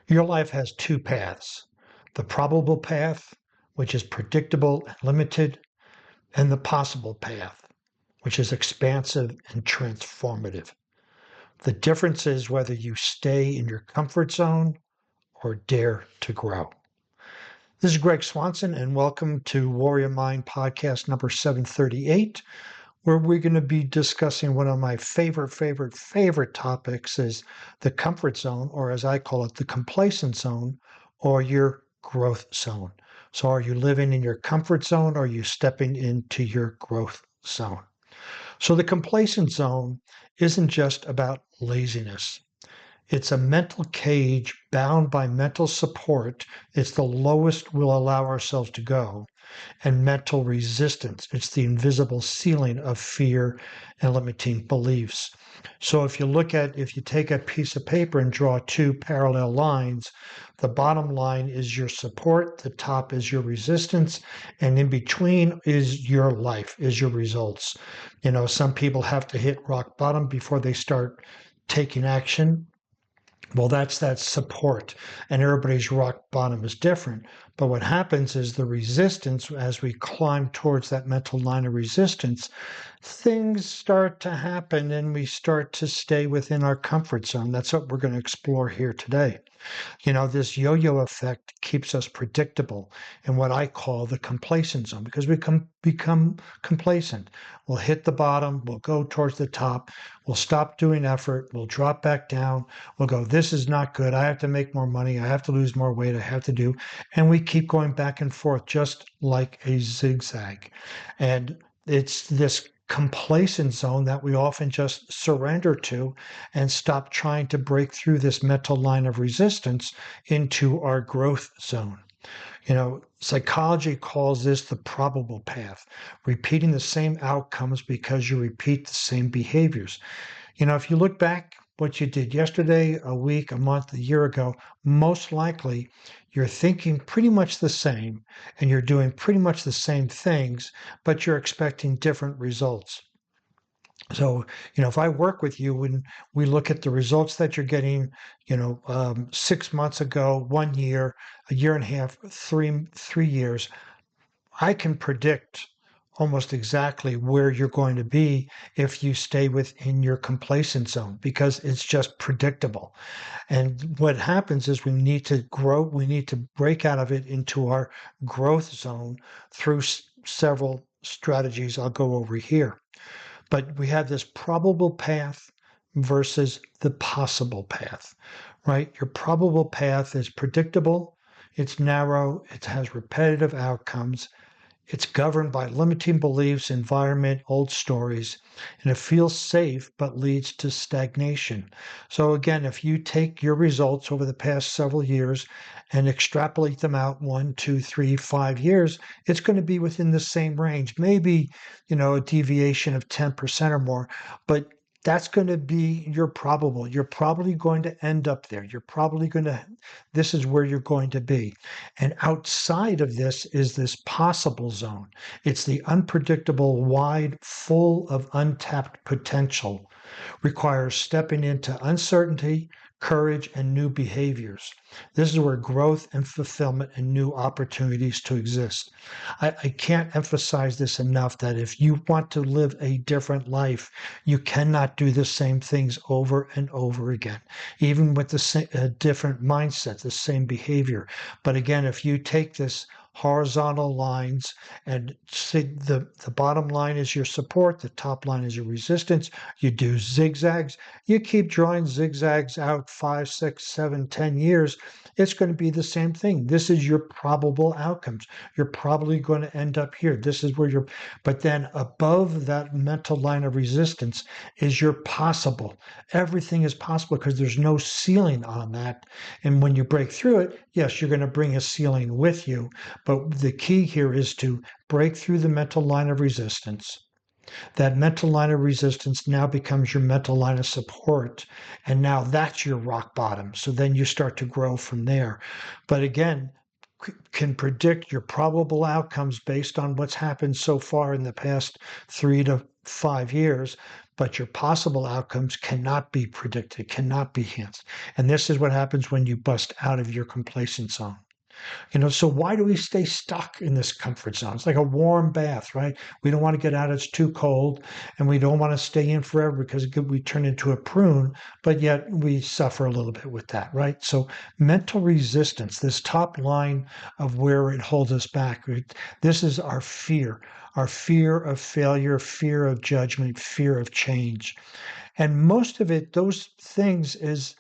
Your life has two paths: the probable path, which is predictable and limited, and the possible path, which is expansive and transformative. The difference is whether you stay in your comfort zone or dare to grow. This is Greg Swanson, and welcome to Warrior Mind Podcast number 738, where we're going to be discussing one of my favorite topics is the comfort zone, or as I call it, the complacent zone, or your growth zone. So are you living in your comfort zone, or are you stepping into your growth zone? So the complacent zone isn't just about laziness. It's a mental cage bound by mental support. It's the lowest we'll allow ourselves to go. And mental resistance. It's the invisible ceiling of fear and limiting beliefs. So if you take a piece of paper and draw two parallel lines, the bottom line is your support, the top is your resistance, and in between is your life, is your results. Some people have to hit rock bottom before they start taking action. Well, that's that support, and everybody's rock bottom is different. But what happens is the resistance, as we climb towards that mental line of resistance, things start to happen and we start to stay within our comfort zone. That's what we're going to explore here today. This yo-yo effect keeps us predictable in what I call the complacent zone because we become complacent. We'll hit the bottom, we'll go towards the top, we'll stop doing effort, we'll drop back down, we'll go, this is not good, I have to make more money, I have to lose more weight, I have to do, and we keep going back and forth just like a zigzag. And it's this complacent zone that we often just surrender to and stop trying to break through this mental line of resistance into our growth zone. Psychology calls this the probable path, repeating the same outcomes because you repeat the same behaviors. If you look back what you did yesterday, a week, a month, a year ago, most likely you're thinking pretty much the same and you're doing pretty much the same things, but you're expecting different results. So, if I work with you and we look at the results that you're getting, 6 months ago, 1 year, a year and a half, 3 years, I can predict almost exactly where you're going to be if you stay within your complacent zone because it's just predictable. And what happens is we need to grow, we need to break out of it into our growth zone through several strategies I'll go over here. But we have this probable path versus the possible path, right? Your probable path is predictable, it's narrow, it has repetitive outcomes, it's governed by limiting beliefs, environment, old stories, and it feels safe but leads to stagnation. So again, if you take your results over the past several years and extrapolate them out 1, 2, 3, 5 years, it's going to be within the same range, maybe, a deviation of 10% or more, but that's going to be your probable. You're probably going to end up there. This is where you're going to be. And outside of this is this possible zone. It's the unpredictable, wide, full of untapped potential, requires stepping into uncertainty, courage, and new behaviors. This is where growth and fulfillment and new opportunities to exist. I can't emphasize this enough that if you want to live a different life, you cannot do the same things over and over again, even with the different mindset, the same behavior. But again, if you take this horizontal lines and see the bottom line is your support, the top line is your resistance, you do zigzags, you keep drawing zigzags out 5, 6, 7, 10 years, it's going to be the same thing. This is your probable outcomes. You're probably going to end up here. This is where but then above that mental line of resistance is your possible. Everything is possible because there's no ceiling on that. And when you break through it, yes, you're going to bring a ceiling with you. But the key here is to break through the mental line of resistance. That mental line of resistance now becomes your mental line of support. And now that's your rock bottom. So then you start to grow from there. But again, can predict your probable outcomes based on what's happened so far in the past 3 to 5 years. but your possible outcomes cannot be predicted, cannot be enhanced. And this is what happens when you bust out of your complacent zone. So why do we stay stuck in this comfort zone? It's like a warm bath, right? We don't want to get out, it's too cold, and we don't want to stay in forever because we turn into a prune, but yet we suffer a little bit with that, right? So mental resistance, this top line of where it holds us back, this is our fear of failure, fear of judgment, fear of change. And most of it, those things is,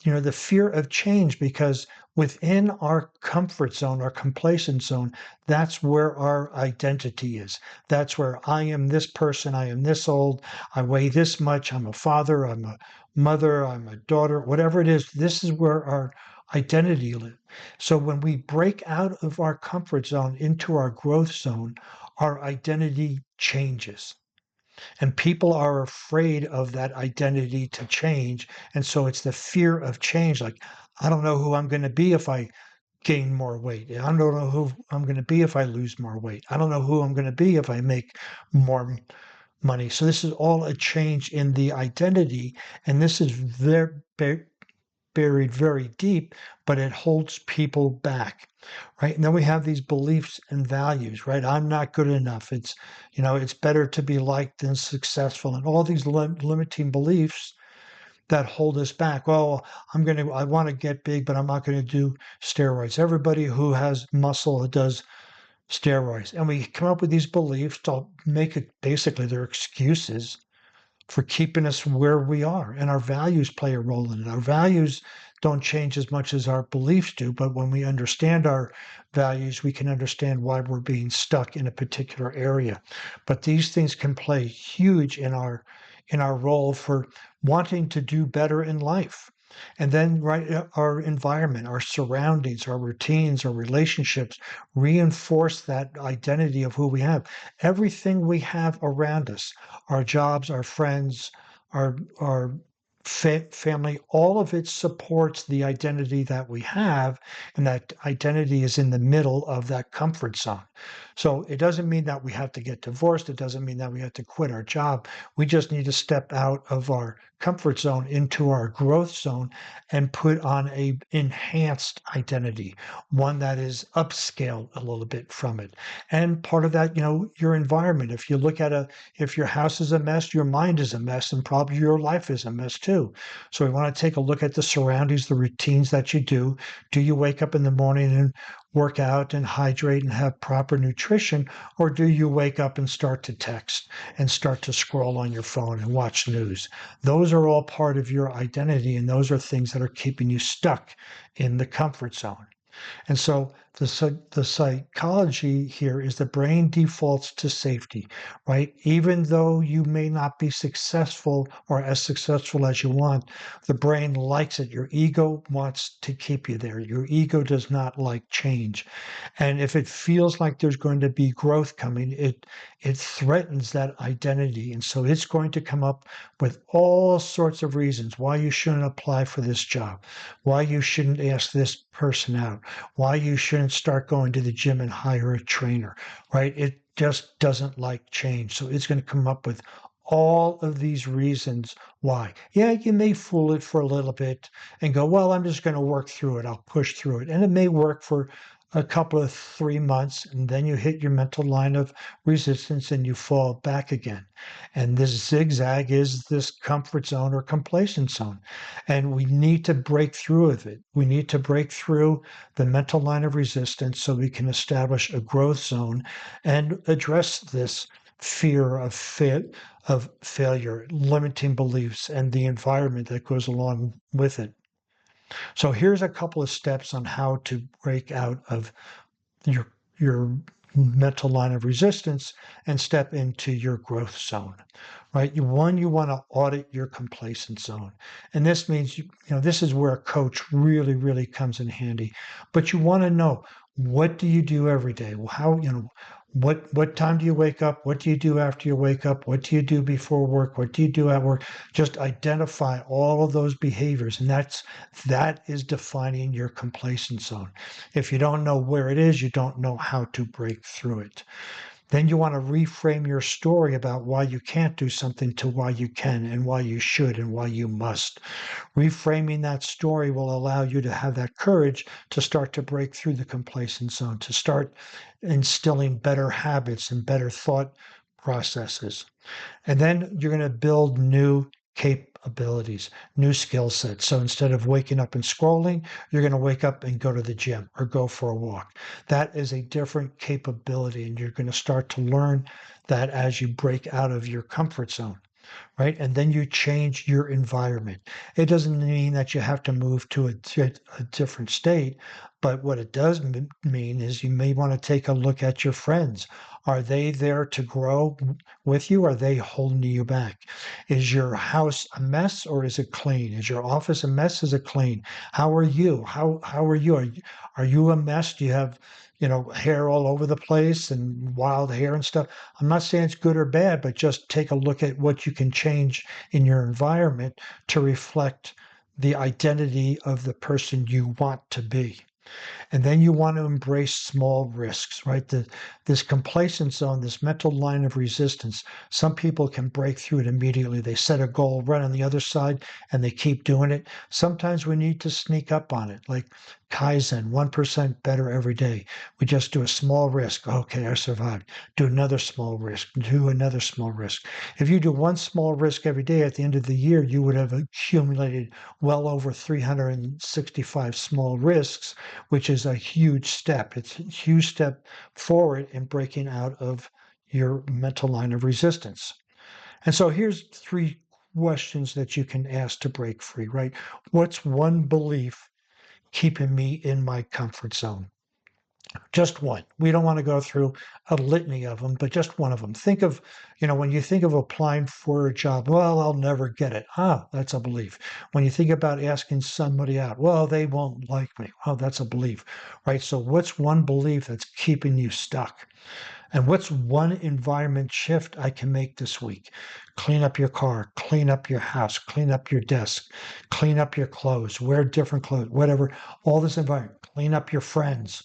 the fear of change, because within our comfort zone, our complacent zone, that's where our identity is. That's where I am this person, I am this old, I weigh this much, I'm a father, I'm a mother, I'm a daughter, whatever it is, this is where our identity lives. So when we break out of our comfort zone into our growth zone, our identity changes. And people are afraid of that identity to change. And so it's the fear of change. Like, I don't know who I'm going to be if I gain more weight. I don't know who I'm going to be if I lose more weight. I don't know who I'm going to be if I make more money. So this is all a change in the identity. And this is buried very deep, but it holds people back, right? And then we have these beliefs and values, right? I'm not good enough. It's better to be liked than successful, and all these limiting beliefs that hold us back. Well, I want to get big, but I'm not going to do steroids. Everybody who has muscle does steroids, and we come up with these beliefs to make it basically their excuses for keeping us where we are. And our values play a role in it. Our values don't change as much as our beliefs do, but when we understand our values, we can understand why we're being stuck in a particular area. But these things can play huge in our role for wanting to do better in life. And then, right, our environment, our surroundings, our routines, our relationships reinforce that identity of who we have. Everything we have around us, our jobs, our friends, our family, all of it supports the identity that we have, and that identity is in the middle of that comfort zone. So it doesn't mean that we have to get divorced. It doesn't mean that we have to quit our job. We just need to step out of our comfort zone into our growth zone and put on a enhanced identity, one that is upscaled a little bit from it. And part of that, your environment. If your house is a mess, your mind is a mess, and probably your life is a mess too. So we want to take a look at the surroundings, the routines that you do. Do you wake up in the morning and work out and hydrate and have proper nutrition, or do you wake up and start to text and start to scroll on your phone and watch news? Those are all part of your identity, and those are things that are keeping you stuck in the comfort zone. And so the psychology here is the brain defaults to safety, right? Even though you may not be successful or as successful as you want, the brain likes it. Your ego wants to keep you there. Your ego does not like change. And if it feels like there's going to be growth coming, it threatens that identity. And so it's going to come up with all sorts of reasons why you shouldn't apply for this job, why you shouldn't ask this person out, why you shouldn't start going to the gym and hire a trainer, right? It just doesn't like change. So it's going to come up with all of these reasons why. Yeah, you may fool it for a little bit and go, well, I'm just going to work through it. I'll push through it. And it may work for a couple of 3 months, and then you hit your mental line of resistance and you fall back again. And this zigzag is this comfort zone or complacent zone. And we need to break through with it. We need to break through the mental line of resistance so we can establish a growth zone and address this fear of failure, limiting beliefs, and the environment that goes along with it. So here's a couple of steps on how to break out of your mental line of resistance and step into your growth zone, right? You want to audit your complacent zone. And this means, this is where a coach really, really comes in handy. But you want to know, what do you do every day? Well, what time do you wake up? What do you do after you wake up? What do you do before work? What do you do at work? Just identify all of those behaviors. And that is defining your complacent zone. If you don't know where it is, you don't know how to break through it. Then you want to reframe your story about why you can't do something to why you can and why you should and why you must. Reframing that story will allow you to have that courage to start to break through the complacent zone, to start instilling better habits and better thought processes. And then you're going to build new capabilities, new skill sets. So instead of waking up and scrolling, you're going to wake up and go to the gym or go for a walk. That is a different capability. And you're going to start to learn that as you break out of your comfort zone. Right. And then you change your environment. It doesn't mean that you have to move to a different state. But what it does mean is you may want to take a look at your friends. Are they there to grow with you? Are they holding you back? Is your house a mess or is it clean? Is your office a mess? Is it clean? How are you? How are you? Are you a mess? Do you have hair all over the place and wild hair and stuff? I'm not saying it's good or bad, but just take a look at what you can change in your environment to reflect the identity of the person you want to be. And then you want to embrace small risks, right? This complacent zone, this mental line of resistance, some people can break through it immediately. They set a goal right on the other side and they keep doing it. Sometimes we need to sneak up on it, like Kaizen, 1% better every day. We just do a small risk. Okay, I survived. Do another small risk. Do another small risk. If you do one small risk every day at the end of the year, you would have accumulated well over 365 small risks, which is a huge step. It's a huge step forward in breaking out of your mental line of resistance. And so here's 3 questions that you can ask to break free, right? What's one belief keeping me in my comfort zone? Just one. We don't want to go through a litany of them, but just one of them. Think of, when you think of applying for a job, well, I'll never get it. That's a belief. When you think about asking somebody out, well, they won't like me. Oh, that's a belief, right? So what's one belief that's keeping you stuck? And what's one environment shift I can make this week? Clean up your car, clean up your house, clean up your desk, clean up your clothes, wear different clothes, whatever, all this environment, clean up your friends.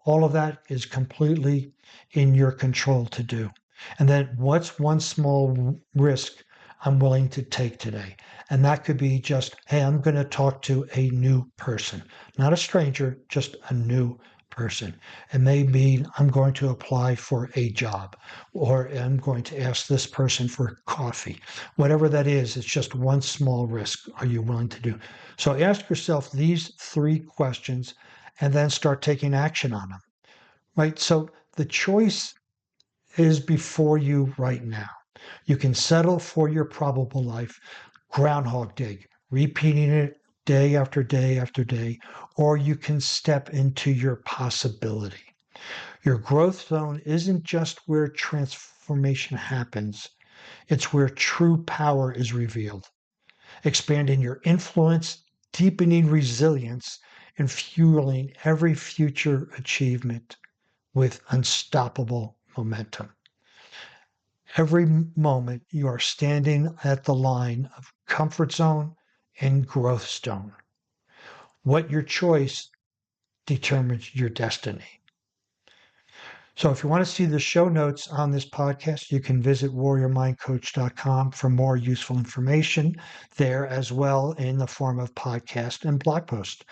All of that is completely in your control to do. And then what's one small risk I'm willing to take today? And that could be just, hey, I'm going to talk to a new person, not a stranger, just a new person. It may be I'm going to apply for a job, or I'm going to ask this person for coffee. Whatever that is, it's just one small risk. Are you willing to do? So ask yourself these 3 questions and then start taking action on them, right? So the choice is before you right now. You can settle for your probable life, Groundhog Day, repeating it day after day after day, or you can step into your possibility. Your growth zone isn't just where transformation happens, it's where true power is revealed, expanding your influence, deepening resilience, and fueling every future achievement with unstoppable momentum. Every moment you are standing at the line of comfort zone and growth zone. What your choice determines your destiny. So if you want to see the show notes on this podcast, you can visit warriormindcoach.com for more useful information there as well in the form of podcast and blog post.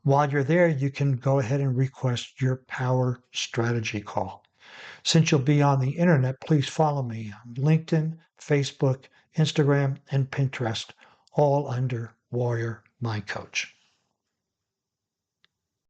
While you're there, you can go ahead and request your power strategy call. Since you'll be on the internet, please follow me on LinkedIn, Facebook, Instagram, and Pinterest, all under Warrior Mind Coach.